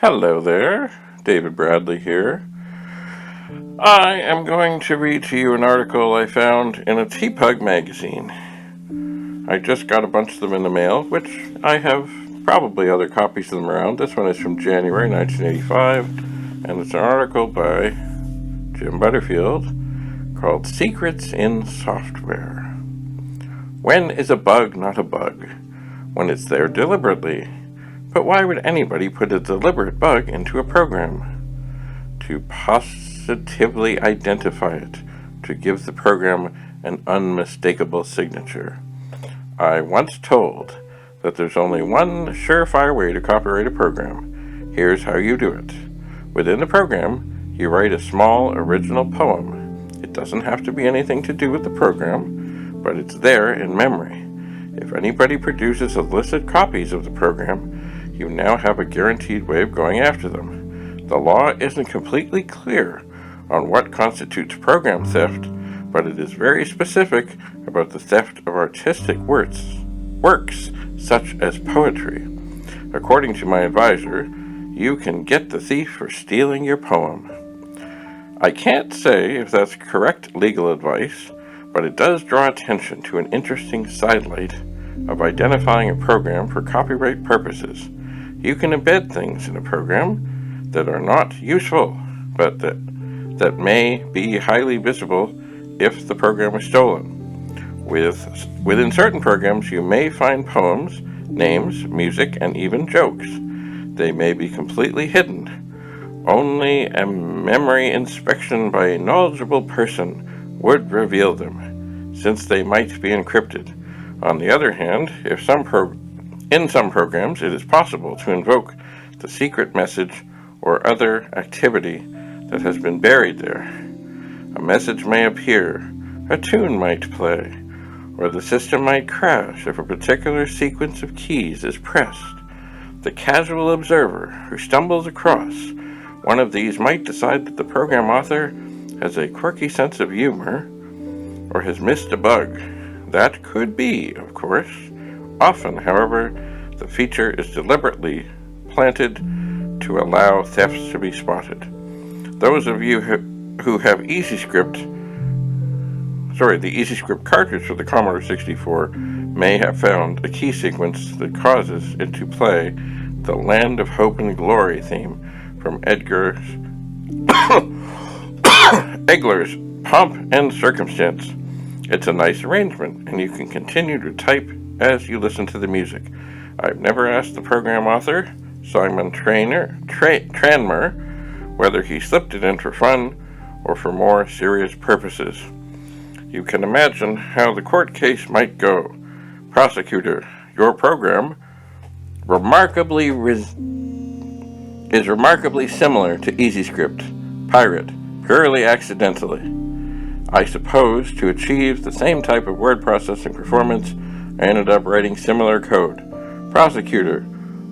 Hello there, David Bradley here. I am going to read to you an article I found in a TPUG magazine. I just got a bunch of them in the mail, which I have probably other copies of them around. This one is from January 1985, and it's an article by Jim Butterfield called Secrets in Software. When is a bug not a bug? When it's there deliberately. But why would anybody put a deliberate bug into a program? To positively identify it, to give the program an unmistakable signature. I once told that there's only one surefire way to copyright a program. Here's how you do it. Within the program, you write a small original poem. It doesn't have to be anything to do with the program, but it's there in memory. If anybody produces illicit copies of the program, you now have a guaranteed way of going after them. The law isn't completely clear on what constitutes program theft, but it is very specific about the theft of artistic works such as poetry. According to my advisor, you can get the thief for stealing your poem. I can't say if that's correct legal advice, but it does draw attention to an interesting sidelight of identifying a program for copyright purposes. You can embed things in a program that are not useful, but that may be highly visible if the program is stolen. Within certain programs, you may find poems, names, music, and even jokes. They may be completely hidden. Only a memory inspection by a knowledgeable person would reveal them, since they might be encrypted. On the other hand, in some programs, it is possible to invoke the secret message or other activity that has been buried there. A message may appear, a tune might play, or the system might crash if a particular sequence of keys is pressed. The casual observer who stumbles across one of these might decide that the program author has a quirky sense of humor or has missed a bug. That could be, of course. Often, however, the feature is deliberately planted to allow thefts to be spotted. Those of you who have the EasyScript cartridge for the Commodore 64 may have found a key sequence that causes it to play the Land of Hope and Glory theme from Egler's Pomp and Circumstance. It's a nice arrangement, and you can continue to type as you listen to the music. I've never asked the program author, Simon Tranmer, whether he slipped it in for fun or for more serious purposes. You can imagine how the court case might go. Prosecutor, your program is remarkably similar to EasyScript. Pirate, purely accidentally. I suppose to achieve the same type of word processing performance, I ended up writing similar code. Prosecutor,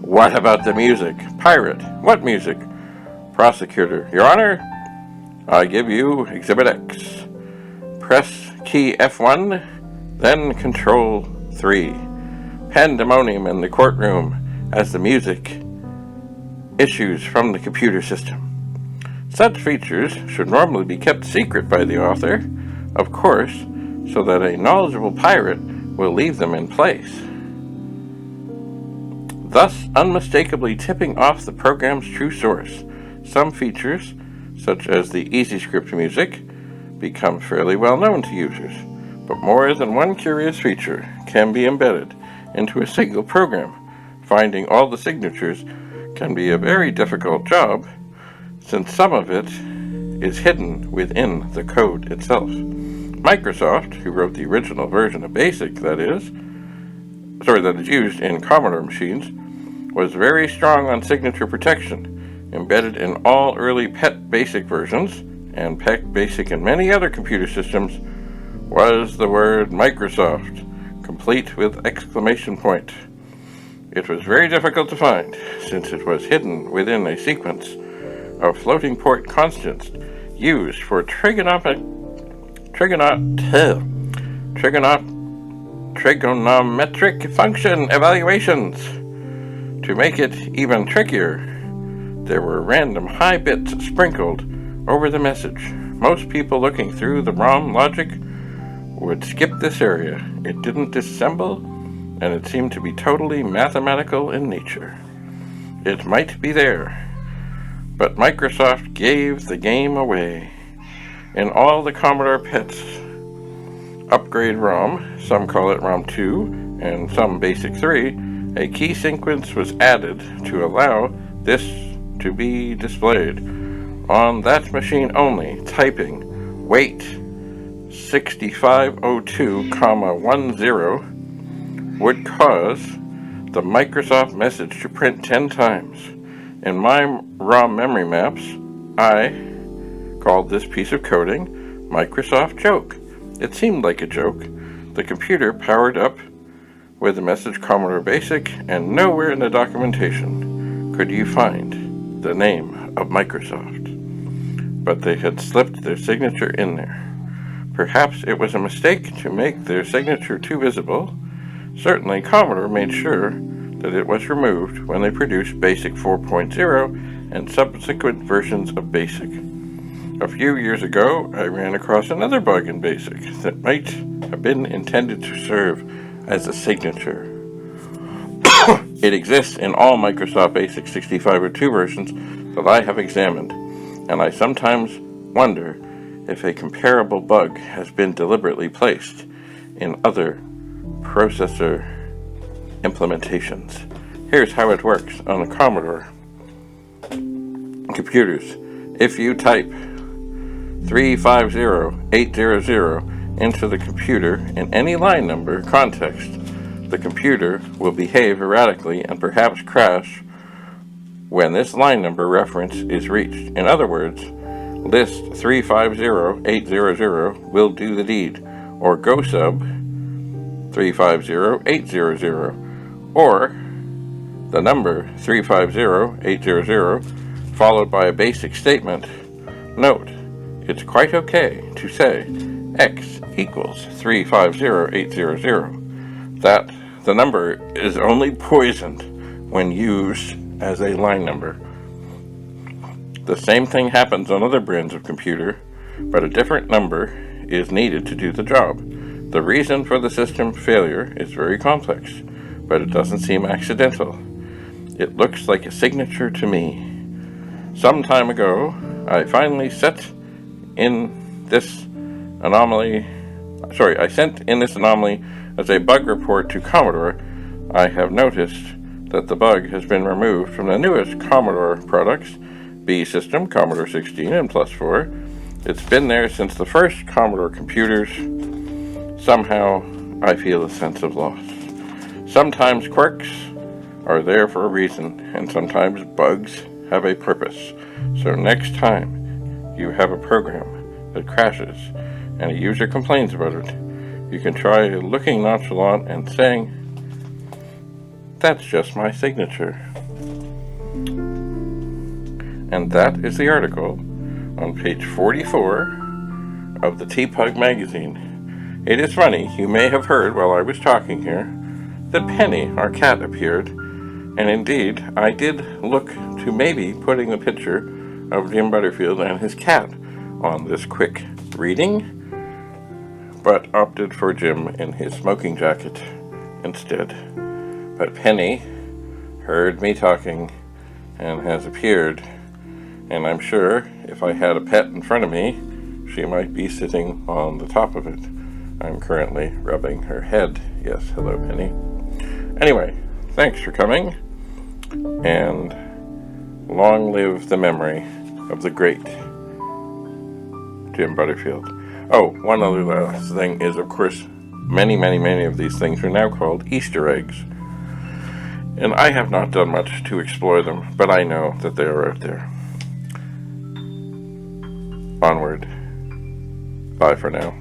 what about the music? Pirate, what music? Prosecutor, Your Honor, I give you Exhibit X. Press key F1, then Control 3. Pandemonium in the courtroom as the music issues from the computer system. Such features should normally be kept secret by the author, of course, so that a knowledgeable pirate will leave them in place, thus unmistakably tipping off the program's true source. Some features, such as the EasyScript music, become fairly well known to users, but more than one curious feature can be embedded into a single program. Finding all the signatures can be a very difficult job, since some of it is hidden within the code itself. Microsoft, who wrote the original version of BASIC, that is used in Commodore machines, was very strong on signature protection. Embedded in all early PET BASIC versions, and PET BASIC in many other computer systems, was the word Microsoft, complete with exclamation point. It was very difficult to find, since it was hidden within a sequence of floating point constants used for trigonometric function evaluations. To make it even trickier, There were random high bits sprinkled over the message. Most people looking through the ROM logic would skip this area. It didn't disassemble, and it seemed to be totally mathematical in nature. It might be there, but Microsoft gave the game away. In all the Commodore PETs upgrade ROM, some call it ROM 2 and some BASIC 3, a key sequence was added to allow this to be displayed. On that machine only, typing wait 6502,10 would cause the Microsoft message to print 10 times. In my ROM memory maps, I called this piece of coding Microsoft Joke. It seemed like a joke. The computer powered up with the message Commodore Basic, and nowhere in the documentation could you find the name of Microsoft. But they had slipped their signature in there. Perhaps it was a mistake to make their signature too visible. Certainly Commodore made sure that it was removed when they produced BASIC 4.0 and subsequent versions of BASIC. A few years ago, I ran across another bug in BASIC that might have been intended to serve as a signature. It exists in all Microsoft BASIC 6502 versions that I have examined, and I sometimes wonder if a comparable bug has been deliberately placed in other processor implementations. Here's how it works on the Commodore computers. If you type 350800 into the computer in any line number context, the computer will behave erratically and perhaps crash when this line number reference is reached. In other words, list 350800 will do the deed, or go sub 350800, or the number 350800 followed by a basic statement. Note, it's quite okay to say x equals 350800. That the number is only poisoned when used as a line number. The same thing happens on other brands of computer, but a different number is needed to do the job. The reason for the system failure is very complex, but it doesn't seem accidental. It looks like a signature to me. Some time ago, I finally sent in this anomaly as a bug report to Commodore. I have noticed that the bug has been removed from the newest Commodore products, B system, Commodore 16 and Plus 4. It's been there since the first Commodore computers. Somehow, I feel a sense of loss. Sometimes quirks are there for a reason, and sometimes bugs have a purpose. So next time you have a program that crashes and a user complains about it, you can try looking nonchalant and saying, "That's just my signature." And that is the article on page 44 of the TPUG magazine. It is funny, you may have heard while I was talking here that Penny, our cat, appeared, and indeed I did look to maybe putting the picture of Jim Butterfield and his cat on this quick reading, but opted for Jim in his smoking jacket instead. But Penny heard me talking and has appeared, and I'm sure if I had a pet in front of me, she might be sitting on the top of it. I'm currently rubbing her head. Yes, hello, Penny. Anyway, thanks for coming, and long live the memory of the great Jim Butterfield. Oh, one other last thing is, of course, many of these things are now called Easter eggs. And I have not done much to explore them, but I know that they are out there. Onward. Bye for now.